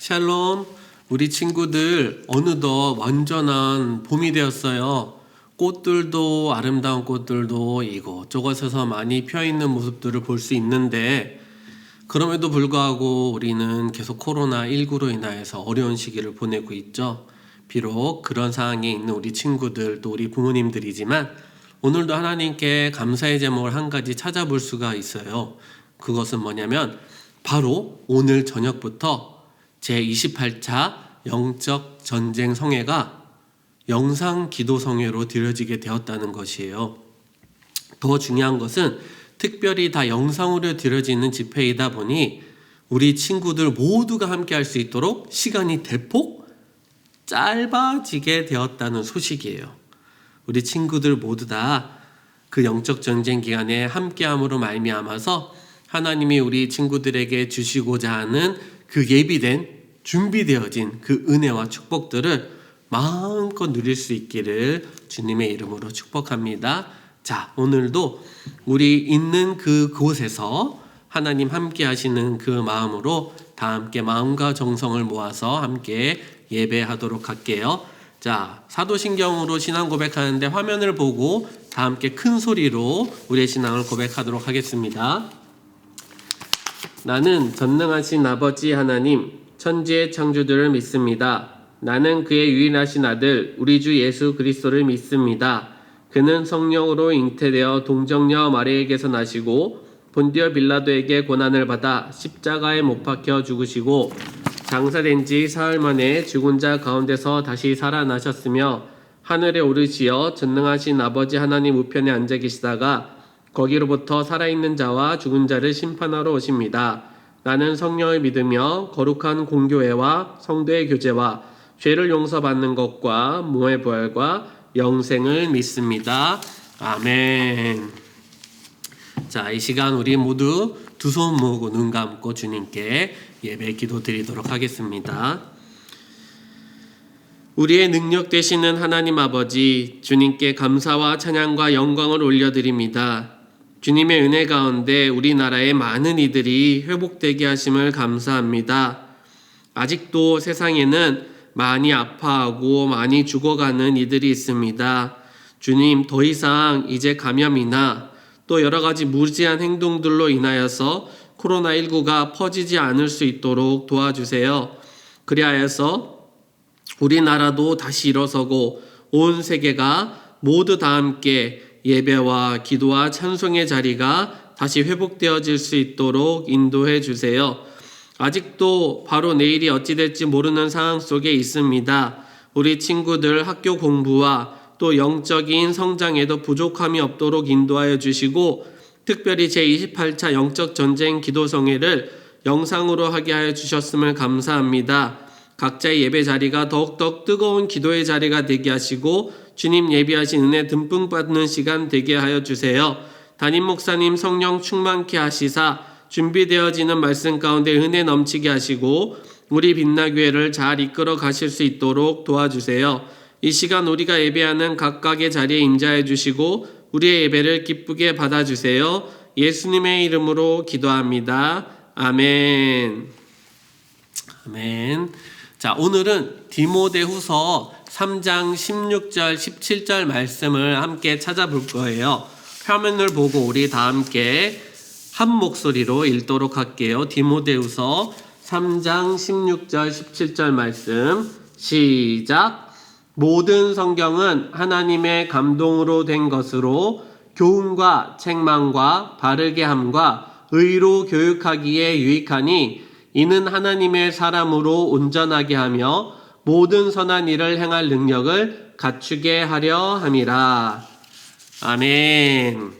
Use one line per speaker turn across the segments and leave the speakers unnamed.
샬롬, 우리 친구들 어느덧 완전한 봄이 되었어요. 꽃들도 아름다운 꽃들도 이곳저곳에서 많이 펴있는 모습들을 볼 수 있는데 그럼에도 불구하고 우리는 계속 코로나19로 인하여서 어려운 시기를 보내고 있죠. 비록 그런 상황에 있는 우리 친구들 또 우리 부모님들이지만 오늘도 하나님께 감사의 제목을 한 가지 찾아볼 수가 있어요. 그것은 뭐냐면 바로 오늘 저녁부터 제28차 영적 전쟁 성회가 영상 기도 성회로 드려지게 되었다는 것이에요. 더 중요한 것은 특별히 다 영상으로 드려지는 집회이다 보니 우리 친구들 모두가 함께 할 수 있도록 시간이 대폭 짧아지게 되었다는 소식이에요. 우리 친구들 모두 다 그 영적 전쟁 기간에 함께함으로 말미암아서 하나님이 우리 친구들에게 주시고자 하는 그 예비된 준비되어진 그 은혜와 축복들을 마음껏 누릴 수 있기를 주님의 이름으로 축복합니다. 자, 오늘도 우리 있는 그곳에서 하나님 함께 하시는 그 마음으로 다 함께 마음과 정성을 모아서 함께 예배하도록 할게요. 자, 사도신경으로 신앙 고백하는데 화면을 보고 다 함께 큰 소리로 우리의 신앙을 고백하도록 하겠습니다. 나는 전능하신 아버지 하나님, 천지의 창조주를 믿습니다. 나는 그의 유일하신 아들, 우리 주 예수 그리스도를 믿습니다. 그는 성령으로 잉태되어 동정녀 마리에게서 나시고 본디오 빌라도에게 고난을 받아 십자가에 못 박혀 죽으시고 장사된 지 사흘 만에 죽은 자 가운데서 다시 살아나셨으며 하늘에 오르시어 전능하신 아버지 하나님 우편에 앉아 계시다가 거기로부터 살아있는 자와 죽은 자를 심판하러 오십니다. 나는 성령을 믿으며 거룩한 공교회와 성도의 교제와 죄를 용서받는 것과 몸의 부활과 영생을 믿습니다. 아멘. 자, 이 시간 우리 모두 두 손 모으고 눈 감고 주님께 예배 기도 드리도록 하겠습니다. 우리의 능력 되시는 하나님 아버지, 주님께 감사와 찬양과 영광을 올려드립니다. 주님의 은혜 가운데 우리나라의 많은 이들이 회복되게 하심을 감사합니다. 아직도 세상에는 많이 아파하고 많이 죽어가는 이들이 있습니다. 주님, 더 이상 이제 감염이나 또 여러 가지 무지한 행동들로 인하여서 코로나19가 퍼지지 않을 수 있도록 도와주세요. 그리하여서 우리나라도 다시 일어서고 온 세계가 모두 다 함께 예배와 기도와 찬송의 자리가 다시 회복되어질 수 있도록 인도해 주세요. 아직도 바로 내일이 어찌 될지 모르는 상황 속에 있습니다. 우리 친구들 학교 공부와 또 영적인 성장에도 부족함이 없도록 인도하여 주시고 특별히 제28차 영적 전쟁 기도성회를 영상으로 하게 하여 주셨음을 감사합니다. 각자의 예배 자리가 더욱더 뜨거운 기도의 자리가 되게 하시고 주님 예비하신 은혜 듬뿍 받는 시간 되게 하여 주세요. 담임 목사님 성령 충만케 하시사 준비되어지는 말씀 가운데 은혜 넘치게 하시고 우리 빛나교회를 잘 이끌어 가실 수 있도록 도와주세요. 이 시간 우리가 예배하는 각각의 자리에 임재해 주시고 우리의 예배를 기쁘게 받아주세요. 예수님의 이름으로 기도합니다. 아멘. 아멘. 자, 오늘은 디모데후서 3장 16절 17절 말씀을 함께 찾아볼 거예요. 화면을 보고 우리 다 함께 한 목소리로 읽도록 할게요. 디모데후서 3장 16절 17절 말씀 시작. 모든 성경은 하나님의 감동으로 된 것으로 교훈과 책망과 바르게 함과 의로 교육하기에 유익하니 이는 하나님의 사람으로 온전하게 하며 모든 선한 일을 행할 능력을 갖추게 하려 함이라. 아멘.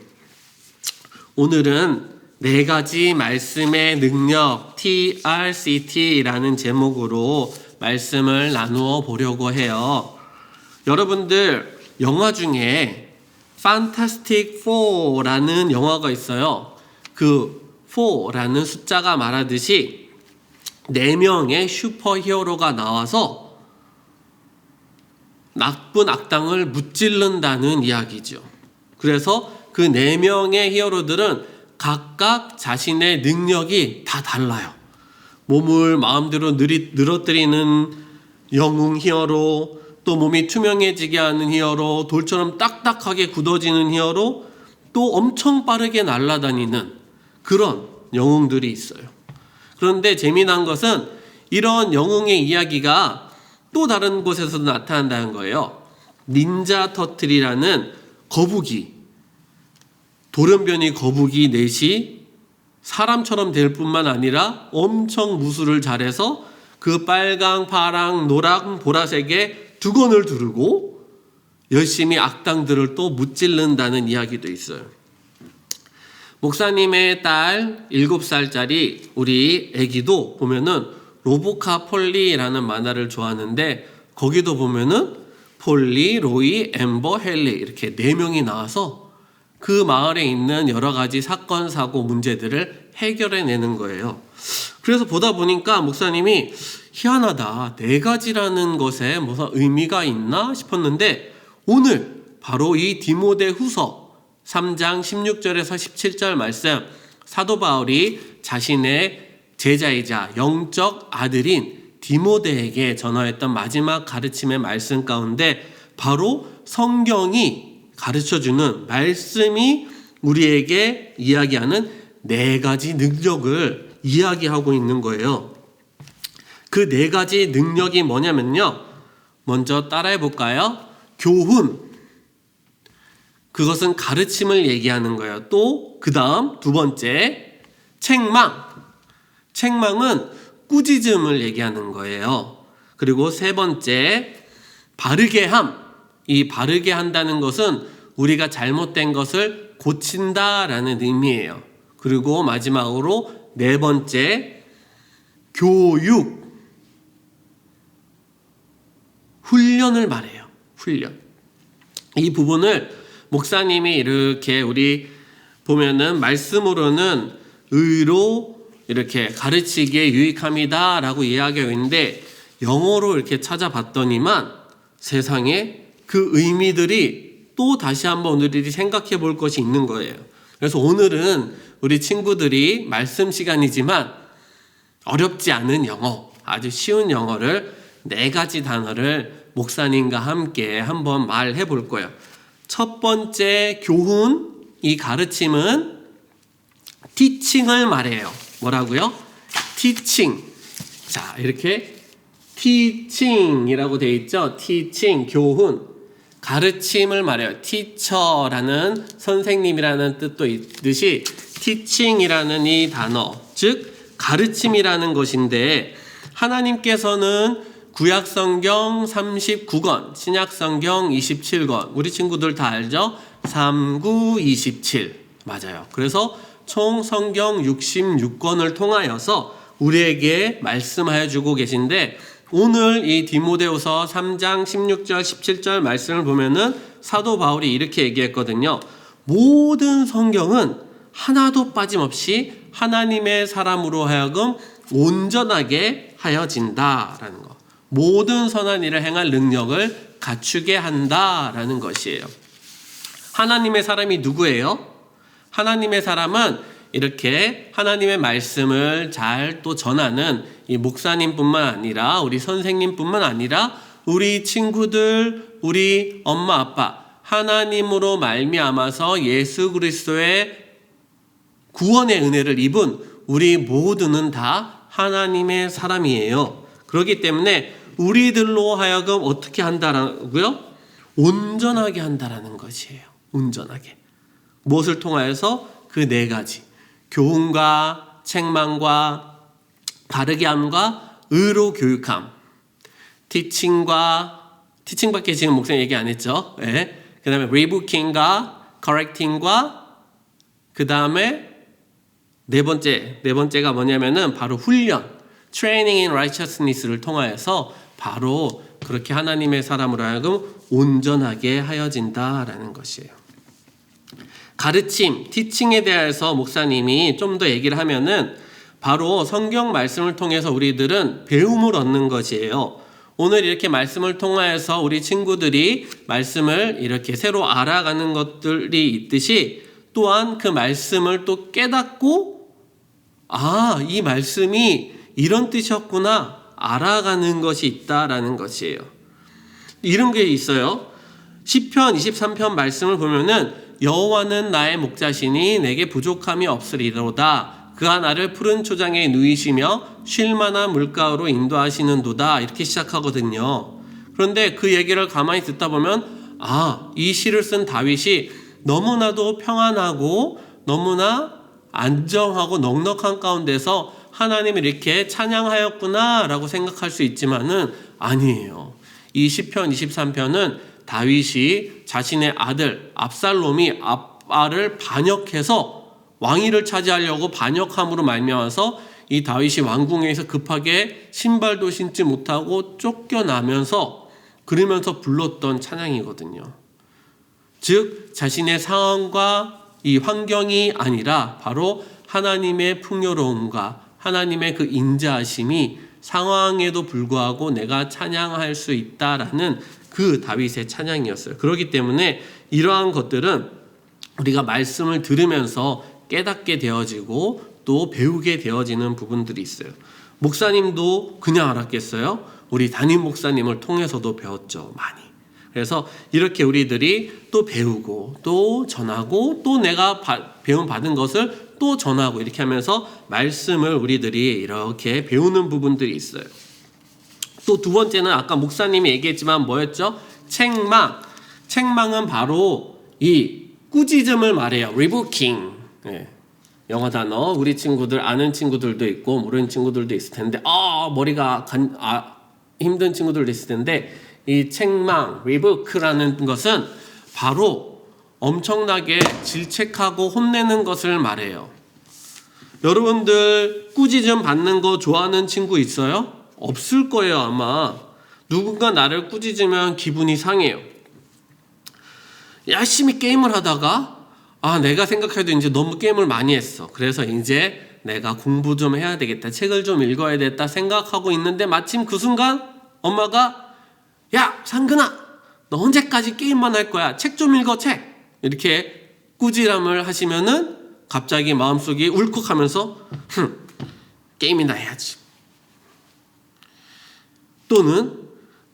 오늘은 4가지 말씀의 능력 TRCT라는 제목으로 말씀을 나누어 보려고 해요. 여러분들 영화 중에 Fantastic Four라는 영화가 있어요. 그 4라는 숫자가 말하듯이 4명의 슈퍼히어로가 나와서 나쁜 악당을 무찔른다는 이야기죠. 그래서 그 4명의 히어로들은 각각 자신의 능력이 다 달라요. 몸을 마음대로 늘어뜨리는 영웅 히어로, 또 몸이 투명해지게 하는 히어로, 돌처럼 딱딱하게 굳어지는 히어로, 또 엄청 빠르게 날아다니는 그런 영웅들이 있어요. 그런데 재미난 것은 이런 영웅의 이야기가 또 다른 곳에서도 나타난다는 거예요. 닌자 터틀이라는 거북이, 돌연변이 거북이 넷이 사람처럼 될 뿐만 아니라 엄청 무술을 잘해서 그 빨강, 파랑, 노랑, 보라색의 두건을 두르고 열심히 악당들을 또 무찔른다는 이야기도 있어요. 목사님의 딸 7살짜리 우리 애기도 보면은 로보카 폴리라는 만화를 좋아하는데, 거기도 보면은 폴리, 로이, 엠버, 헨리 이렇게 4명이 나와서 그 마을에 있는 여러 가지 사건, 사고, 문제들을 해결해내는 거예요. 그래서 보다 보니까 목사님이 희한하다, 4가지라는 것에 무슨 의미가 있나 싶었는데, 오늘 바로 이 디모데후서 3장 16절에서 17절 말씀, 사도 바울이 자신의 제자이자 영적 아들인 디모데에게 전하였던 마지막 가르침의 말씀 가운데 바로 성경이 가르쳐주는 말씀이 우리에게 이야기하는 4가지 능력을 이야기하고 있는 거예요. 그 4가지 능력이 뭐냐면요, 먼저 따라해 볼까요? 교훈, 그것은 가르침을 얘기하는 거예요. 또 그 다음 2번째 책망, 책망은 꾸짖음을 얘기하는 거예요. 그리고 3번째 바르게 함, 이 바르게 한다는 것은 우리가 잘못된 것을 고친다라는 의미예요. 그리고 마지막으로 4번째 교육, 훈련을 말해요. 훈련. 이 부분을 목사님이 이렇게 우리 보면은 말씀으로는 의로 이렇게 가르치기에 유익합니다 라고 이야기하고 있는데, 영어로 이렇게 찾아봤더니만 세상에 그 의미들이 또 다시 한번 우리들이 생각해 볼 것이 있는 거예요. 그래서 오늘은 우리 친구들이 말씀 시간이지만 어렵지 않은 영어, 아주 쉬운 영어를 4가지 단어를 목사님과 함께 한번 말해 볼 거예요. 첫 번째 교훈, 이 가르침은 티칭을 말해요. 뭐라고요? 티칭. 자, 이렇게 티칭이라고 되어 있죠? 티칭, 교훈, 가르침을 말해요. 티처라는 선생님이라는 뜻도 있듯이 티칭이라는 이 단어, 즉 가르침이라는 것인데, 하나님께서는 구약성경 39권, 신약성경 27권, 우리 친구들 다 알죠? 39, 27 맞아요. 그래서 총 성경 66권을 통하여서 우리에게 말씀하여 주고 계신데, 오늘 이 디모데후서 3장 16절 17절 말씀을 보면은 사도 바울이 이렇게 얘기했거든요. 모든 성경은 하나도 빠짐없이 하나님의 사람으로 하여금 온전하게 하여진다라는 거. 모든 선한 일을 행할 능력을 갖추게 한다라는 것이에요. 하나님의 사람이 누구예요? 하나님의 사람은 이렇게 하나님의 말씀을 잘 또 전하는 이 목사님뿐만 아니라 우리 선생님뿐만 아니라 우리 친구들, 우리 엄마 아빠, 하나님으로 말미암아서 예수 그리스도의 구원의 은혜를 입은 우리 모두는 다 하나님의 사람이에요. 그렇기 때문에 우리들로 하여금 어떻게 한다라고요? 온전하게 한다라는 것이에요. 온전하게. 무엇을 통하여서? 그 4가지. 교훈과 책망과 바르게 함과 의로 교육함. 티칭밖에 지금 목사님 얘기 안 했죠. 네. 그 다음에 리부킹과 correcting과 그 다음에 네 번째가 뭐냐면은 바로 훈련, training in righteousness를 통하여서 바로 그렇게 하나님의 사람으로 하여금 온전하게 하여진다라는 것이에요. 가르침, 티칭에 대해서 목사님이 좀 더 얘기를 하면은 바로 성경 말씀을 통해서 우리들은 배움을 얻는 것이에요. 오늘 이렇게 말씀을 통하여서 우리 친구들이 말씀을 이렇게 새로 알아가는 것들이 있듯이 또한 그 말씀을 또 깨닫고 이 말씀이 이런 뜻이었구나 알아가는 것이 있다라는 것이에요. 이런 게 있어요. 시편 23편 말씀을 보면은 여호와는 나의 목자시니 내게 부족함이 없으리로다. 그가 나를 푸른 초장에 누이시며 쉴만한 물가로 인도하시는도다. 이렇게 시작하거든요. 그런데 그 얘기를 가만히 듣다 보면 이 시를 쓴 다윗이 너무나도 평안하고 너무나 안정하고 넉넉한 가운데서 하나님을 이렇게 찬양하였구나 라고 생각할 수 있지만은 아니에요. 이 시편 23편은 다윗이 자신의 아들 압살롬이 아빠를 반역해서 왕위를 차지하려고 반역함으로 말미암아서 이 다윗이 왕궁에서 급하게 신발도 신지 못하고 쫓겨나면서 그러면서 불렀던 찬양이거든요. 즉 자신의 상황과 이 환경이 아니라 바로 하나님의 풍요로움과 하나님의 그 인자하심이 상황에도 불구하고 내가 찬양할 수 있다라는 그 다윗의 찬양이었어요. 그렇기 때문에 이러한 것들은 우리가 말씀을 들으면서 깨닫게 되어지고 또 배우게 되어지는 부분들이 있어요. 목사님도 그냥 알았겠어요? 우리 담임 목사님을 통해서도 배웠죠. 많이. 그래서 이렇게 우리들이 또 배우고 또 전하고 또 내가 배움 받은 것을 또 전하고 이렇게 하면서 말씀을 우리들이 이렇게 배우는 부분들이 있어요. 또 두 번째는 아까 목사님이 얘기했지만 뭐였죠? 책망. 책망은 바로 이 꾸짖음을 말해요. rebuking. 영어 단어 우리 친구들 아는 친구들도 있고 모르는 친구들도 있을 텐데 머리가 힘든 친구들도 있을 텐데 이 책망, rebuke라는 것은 바로 엄청나게 질책하고 혼내는 것을 말해요. 여러분들 꾸짖음 받는 거 좋아하는 친구 있어요? 없을 거예요 아마. 누군가 나를 꾸짖으면 기분이 상해요. 열심히 게임을 하다가 내가 생각해도 이제 너무 게임을 많이 했어. 그래서 이제 내가 공부 좀 해야 되겠다. 책을 좀 읽어야 되겠다 생각하고 있는데 마침 그 순간 엄마가 야 상근아 너 언제까지 게임만 할 거야. 책 좀 읽어 책. 이렇게 꾸지람을 하시면은 갑자기 마음속이 울컥하면서 게임이나 해야지. 또는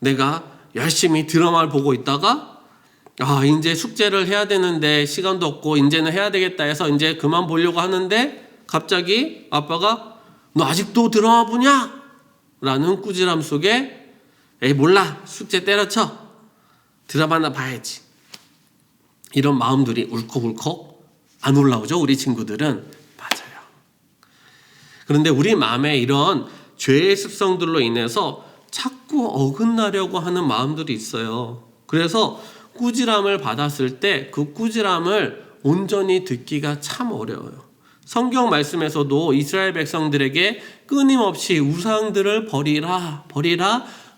내가 열심히 드라마를 보고 있다가 이제 숙제를 해야 되는데 시간도 없고 이제는 해야 되겠다 해서 이제 그만 보려고 하는데 갑자기 아빠가 너 아직도 드라마 보냐? 라는 꾸지람 속에 에이 몰라 숙제 때려쳐 드라마나 봐야지. 이런 마음들이 울컥울컥 안 올라오죠 우리 친구들은. 맞아요. 그런데 우리 마음에 이런 죄의 습성들로 인해서 자꾸 어긋나려고 하는 마음들이 있어요. 그래서 꾸지람을 받았을 때 그 꾸지람을 온전히 듣기가 참 어려워요. 성경 말씀에서도 이스라엘 백성들에게 끊임없이 우상들을 버리라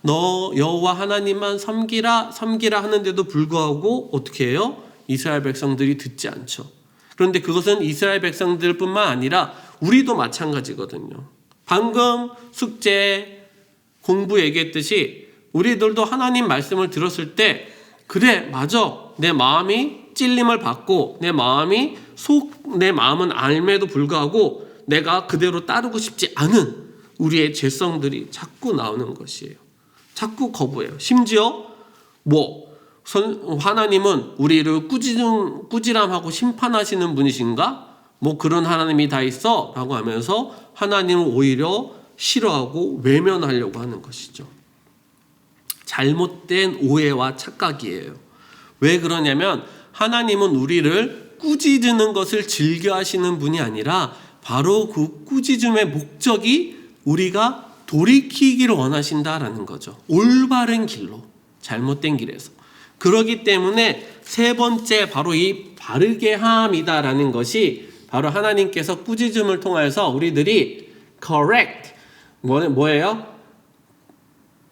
너 여호와 하나님만 섬기라 하는데도 불구하고 어떻게 해요? 이스라엘 백성들이 듣지 않죠. 그런데 그것은 이스라엘 백성들뿐만 아니라 우리도 마찬가지거든요. 방금 숙제 공부 얘기했듯이 우리들도 하나님 말씀을 들었을 때 그래 맞아 내 마음이 찔림을 받고 내 마음은 알매도 불구하고 내가 그대로 따르고 싶지 않은 우리의 죄성들이 자꾸 나오는 것이에요. 자꾸 거부해요. 심지어 하나님은 우리를 꾸지람하고 심판하시는 분이신가? 그런 하나님이 다 있어 라고 하면서 하나님을 오히려 싫어하고 외면하려고 하는 것이죠. 잘못된 오해와 착각이에요. 왜 그러냐면 하나님은 우리를 꾸짖는 것을 즐겨 하시는 분이 아니라 바로 그 꾸짖음의 목적이 우리가 돌이키기를 원하신다라는 거죠. 올바른 길로, 잘못된 길에서. 그러기 때문에 세 번째 바로 이 바르게 함이다라는 것이 바로 하나님께서 꾸짖음을 통해서 우리들이 correct 뭐예요?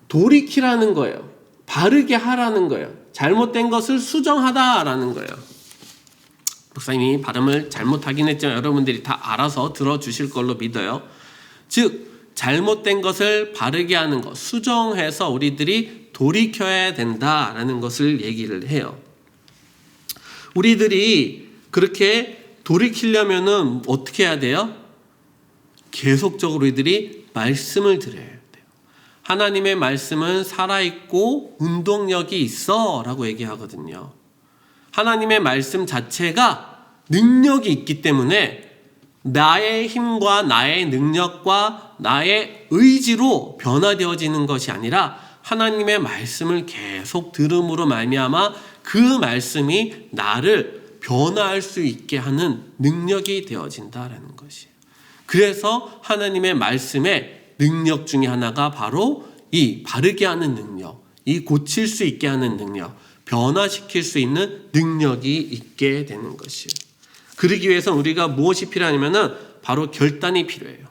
돌이키라는 거예요. 바르게 하라는 거예요. 잘못된 것을 수정하다라는 거예요. 목사님이 발음을 잘못하긴 했지만 여러분들이 다 알아서 들어주실 걸로 믿어요. 즉 잘못된 것을 바르게 하는 것, 수정해서 우리들이 돌이켜야 된다라는 것을 얘기를 해요. 우리들이 그렇게 돌이키려면은 어떻게 해야 돼요? 계속적으로 이들이 말씀을 들어야 돼요. 하나님의 말씀은 살아있고 운동력이 있어 라고 얘기하거든요. 하나님의 말씀 자체가 능력이 있기 때문에 나의 힘과 나의 능력과 나의 의지로 변화되어지는 것이 아니라 하나님의 말씀을 계속 들음으로 말미암아 그 말씀이 나를 변화할 수 있게 하는 능력이 되어진다라는 것이에요. 그래서 하나님의 말씀의 능력 중에 하나가 바로 이 바르게 하는 능력, 이 고칠 수 있게 하는 능력, 변화시킬 수 있는 능력이 있게 되는 것이에요. 그러기 위해서 우리가 무엇이 필요하냐면은 바로 결단이 필요해요.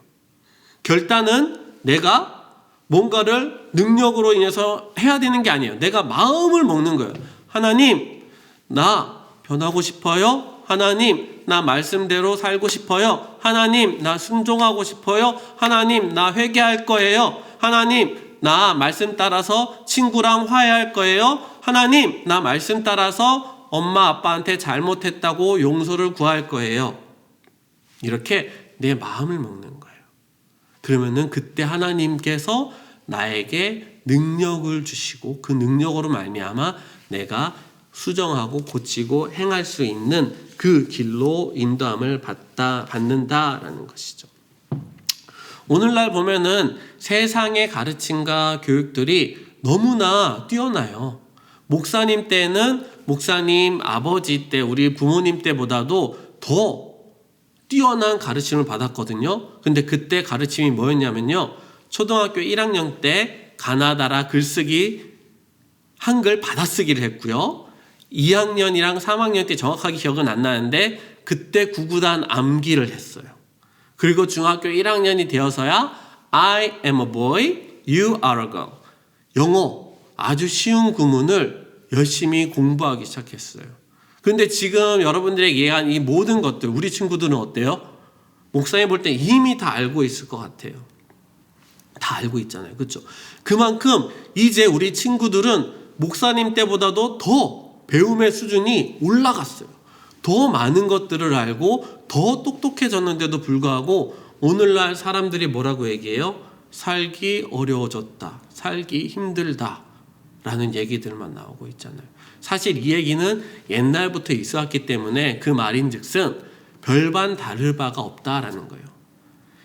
결단은 내가 뭔가를 능력으로 인해서 해야 되는 게 아니에요. 내가 마음을 먹는 거예요. 하나님, 나 변하고 싶어요. 하나님, 나 말씀대로 살고 싶어요. 하나님, 나 순종하고 싶어요. 하나님, 나 회개할 거예요. 하나님, 나 말씀 따라서 친구랑 화해할 거예요. 하나님, 나 말씀 따라서 엄마 아빠한테 잘못했다고 용서를 구할 거예요. 이렇게 내 마음을 먹는 거예요. 그러면은 그때 하나님께서 나에게 능력을 주시고 그 능력으로 말미암아 내가 수정하고 고치고 행할 수 있는 그 길로 인도함을 받는다라는 것이죠. 오늘날 보면은 세상의 가르침과 교육들이 너무나 뛰어나요. 목사님 때는 목사님 아버지 때 우리 부모님 때보다도 더 뛰어난 가르침을 받았거든요. 근데 그때 가르침이 뭐였냐면요. 초등학교 1학년 때 가나다라 글쓰기 한글 받아쓰기를 했고요. 2학년이랑 3학년 때 정확하게 기억은 안 나는데 그때 구구단 암기를 했어요. 그리고 중학교 1학년이 되어서야 I am a boy, you are a girl. 영어 아주 쉬운 구문을 열심히 공부하기 시작했어요. 그런데 지금 여러분들에게 얘기한 이 모든 것들 우리 친구들은 어때요? 목사님 볼 때 이미 다 알고 있을 것 같아요. 다 알고 있잖아요. 그렇죠? 그만큼 이제 우리 친구들은 목사님 때보다도 더 배움의 수준이 올라갔어요. 더 많은 것들을 알고 더 똑똑해졌는데도 불구하고 오늘날 사람들이 뭐라고 얘기해요? 살기 어려워졌다. 살기 힘들다. 라는 얘기들만 나오고 있잖아요. 사실 이 얘기는 옛날부터 있어왔기 때문에 그 말인즉슨 별반 다를 바가 없다라는 거예요.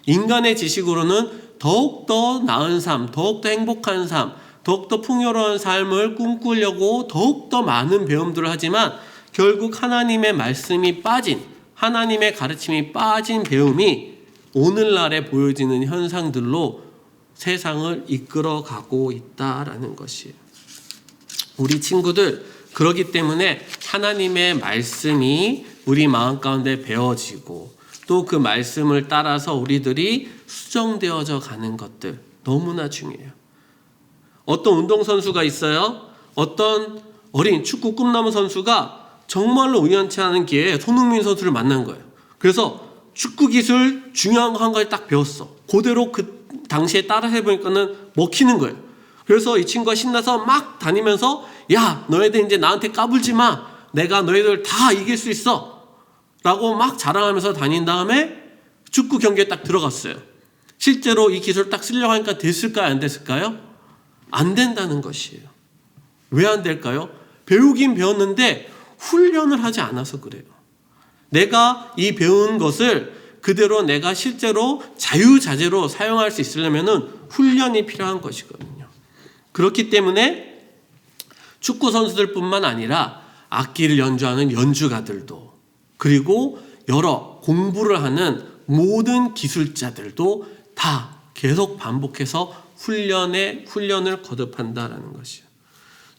인간의 지식으로는 더욱더 나은 삶, 더욱더 행복한 삶, 더욱더 풍요로운 삶을 꿈꾸려고 더욱더 많은 배움들을 하지만 결국 하나님의 말씀이 빠진, 하나님의 가르침이 빠진 배움이 오늘날에 보여지는 현상들로 세상을 이끌어가고 있다라는 것이에요. 우리 친구들 그렇기 때문에 하나님의 말씀이 우리 마음 가운데 배어지고 또 그 말씀을 따라서 우리들이 수정되어져 가는 것들 너무나 중요해요. 어떤 운동선수가 있어요. 어떤 어린 축구 꿈나무 선수가 정말로 우연치 않은 기회에 손흥민 선수를 만난 거예요. 그래서 축구 기술 중요한 거 한 가지 딱 배웠어. 그대로 그 당시에 따라 해보니까는 먹히는 거예요. 그래서 이 친구가 신나서 막 다니면서 야 너희들 이제 나한테 까불지 마. 내가 너희들 다 이길 수 있어. 라고 막 자랑하면서 다닌 다음에 축구 경기에 딱 들어갔어요. 실제로 이 기술을 딱 쓰려고 하니까 됐을까요? 안 됐을까요? 안 된다는 것이에요. 왜 안 될까요? 배우긴 배웠는데 훈련을 하지 않아서 그래요. 내가 이 배운 것을 그대로 내가 실제로 자유자재로 사용할 수 있으려면 훈련이 필요한 것이거든요. 그렇기 때문에 축구 선수들뿐만 아니라 악기를 연주하는 연주가들도 그리고 여러 공부를 하는 모든 기술자들도 다 계속 반복해서 훈련을 거듭한다라는 것이에요.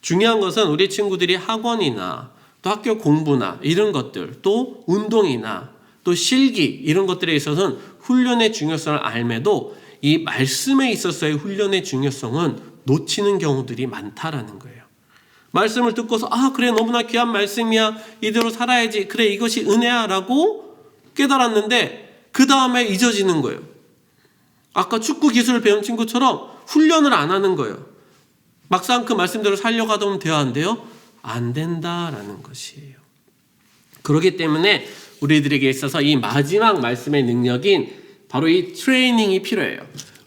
중요한 것은 우리 친구들이 학원이나 또 학교 공부나 이런 것들 또 운동이나 또 실기 이런 것들에 있어서는 훈련의 중요성을 알매도 이 말씀에 있어서의 훈련의 중요성은 놓치는 경우들이 많다라는 거예요. 말씀을 듣고서 그래 너무나 귀한 말씀이야. 이대로 살아야지. 그래 이것이 은혜야 라고 깨달았는데 그 다음에 잊어지는 거예요. 아까 축구 기술을 배운 친구처럼 훈련을 안 하는 거예요. 막상 그 말씀대로 살려고 하다 보면 돼요? 안 돼요? 안 된다라는 것이에요. 그렇기 때문에 우리들에게 있어서 이 마지막 말씀의 능력인 바로 이 트레이닝이 필요해요.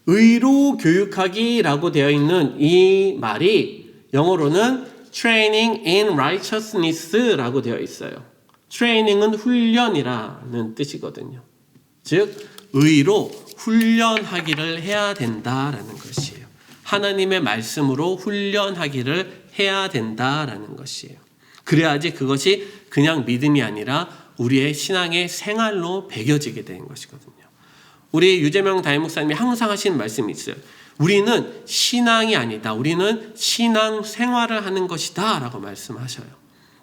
의로 교육하기라고 되어 있는 이 말이 영어로는 training in righteousness라고 되어 있어요. 트레이닝은 훈련이라는 뜻이거든요. 즉 의로 훈련하기를 해야 된다라는 것이에요. 하나님의 말씀으로 훈련하기를 해야 된다라는 것이에요. 그래야지 그것이 그냥 믿음이 아니라 우리의 신앙의 생활로 배겨지게 되는 것이거든요. 우리 유재명 담임 목사님이 항상 하시는 말씀이 있어요. 우리는 신앙이 아니다. 우리는 신앙 생활을 하는 것이다 라고 말씀하셔요.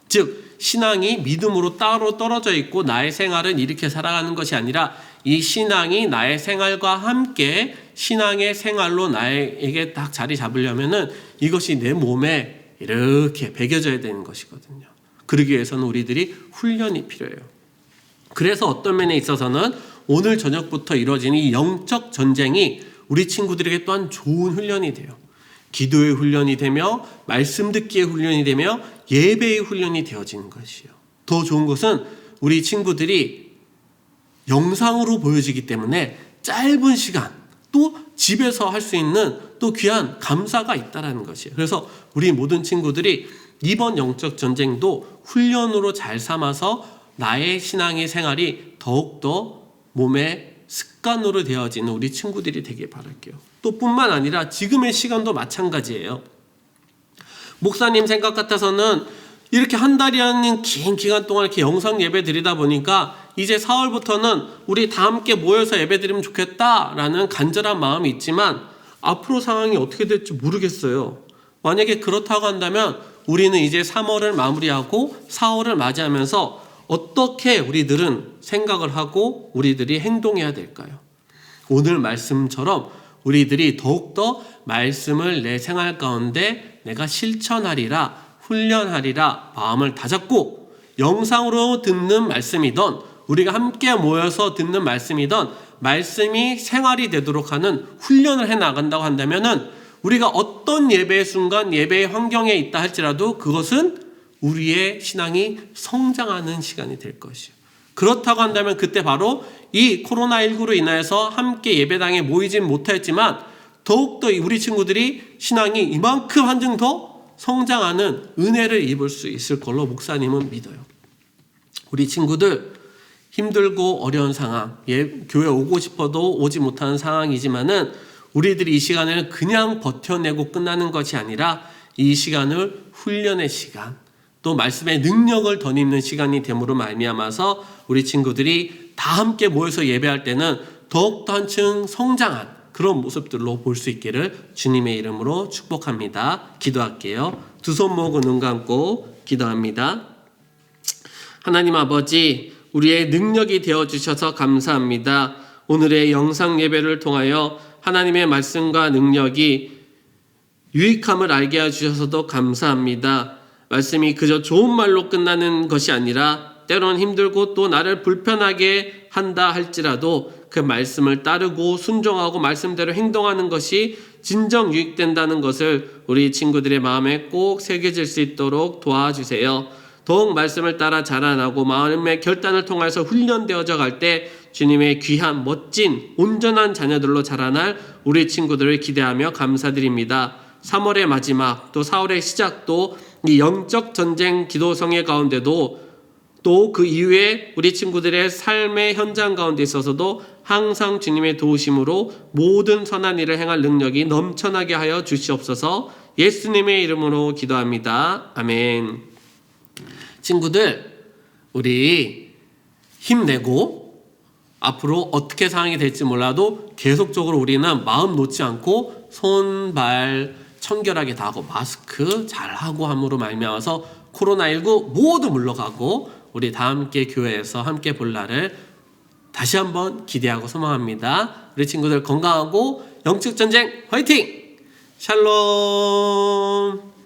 즉 신앙이 믿음으로 따로 떨어져 있고 나의 생활은 이렇게 살아가는 것이 아니라 이 신앙이 나의 생활과 함께 신앙의 생활로 나에게 딱 자리 잡으려면은 이것이 내 몸에 이렇게 배겨져야 되는 것이거든요. 그러기 위해서는 우리들이 훈련이 필요해요. 그래서 어떤 면에 있어서는 오늘 저녁부터 이루어지는 이 영적 전쟁이 우리 친구들에게 또한 좋은 훈련이 돼요. 기도의 훈련이 되며 말씀 듣기의 훈련이 되며 예배의 훈련이 되어지는 것이요. 더 좋은 것은 우리 친구들이 영상으로 보여지기 때문에 짧은 시간 또 집에서 할 수 있는 또 귀한 감사가 있다는 것이에요. 그래서 우리 모든 친구들이 이번 영적 전쟁도 훈련으로 잘 삼아서 나의 신앙의 생활이 더욱더 몸에 습관으로 되어지는 우리 친구들이 되길 바랄게요. 또 뿐만 아니라 지금의 시간도 마찬가지예요. 목사님 생각 같아서는 이렇게 한 달이라는 긴 기간 동안 이렇게 영상 예배 드리다 보니까 이제 4월부터는 우리 다 함께 모여서 예배 드리면 좋겠다라는 간절한 마음이 있지만 앞으로 상황이 어떻게 될지 모르겠어요. 만약에 그렇다고 한다면 우리는 이제 3월을 마무리하고 4월을 맞이하면서 어떻게 우리들은 생각을 하고 우리들이 행동해야 될까요? 오늘 말씀처럼 우리들이 더욱더 말씀을 내 생활 가운데 내가 실천하리라, 훈련하리라 마음을 다잡고 영상으로 듣는 말씀이든 우리가 함께 모여서 듣는 말씀이든 말씀이 생활이 되도록 하는 훈련을 해 나간다고 한다면은 우리가 어떤 예배의 순간 예배의 환경에 있다 할지라도 그것은 우리의 신앙이 성장하는 시간이 될 것이요. 그렇다고 한다면 그때 바로 이 코로나19로 인하여서 함께 예배당에 모이진 못했지만 더욱더 우리 친구들이 신앙이 이만큼 한층 더 성장하는 은혜를 입을 수 있을 걸로 목사님은 믿어요. 우리 친구들 힘들고 어려운 상황, 교회 오고 싶어도 오지 못하는 상황이지만은 우리들이 이 시간을 그냥 버텨내고 끝나는 것이 아니라 이 시간을 훈련의 시간, 또 말씀의 능력을 덧입는 시간이 됨으로 말미암아서 우리 친구들이 다 함께 모여서 예배할 때는 더욱더 한층 성장한 그런 모습들로 볼 수 있기를 주님의 이름으로 축복합니다. 기도할게요. 두 손 모으고 눈 감고 기도합니다. 하나님 아버지, 우리의 능력이 되어주셔서 감사합니다. 오늘의 영상 예배를 통하여 하나님의 말씀과 능력이 유익함을 알게 해주셔서도 감사합니다. 말씀이 그저 좋은 말로 끝나는 것이 아니라 때론 힘들고 또 나를 불편하게 한다 할지라도 그 말씀을 따르고 순종하고 말씀대로 행동하는 것이 진정 유익된다는 것을 우리 친구들의 마음에 꼭 새겨질 수 있도록 도와주세요. 더욱 말씀을 따라 자라나고 마음의 결단을 통해서 훈련되어져 갈 때 주님의 귀한 멋진 온전한 자녀들로 자라날 우리 친구들을 기대하며 감사드립니다. 3월의 마지막 또 4월의 시작도 이 영적 전쟁 기도성회 가운데도 또 그 이후에 우리 친구들의 삶의 현장 가운데 있어서도 항상 주님의 도우심으로 모든 선한 일을 행할 능력이 넘쳐나게 하여 주시옵소서. 예수님의 이름으로 기도합니다. 아멘. 친구들, 우리 힘내고 앞으로 어떻게 상황이 될지 몰라도 계속적으로 우리는 마음 놓지 않고 손, 발 청결하게 다 하고 마스크 잘하고 함으로 말미암아서 코로나19 모두 물러가고 우리 다 함께 교회에서 함께 볼 날을 다시 한번 기대하고 소망합니다. 우리 친구들 건강하고 영적 전쟁 화이팅! 샬롬.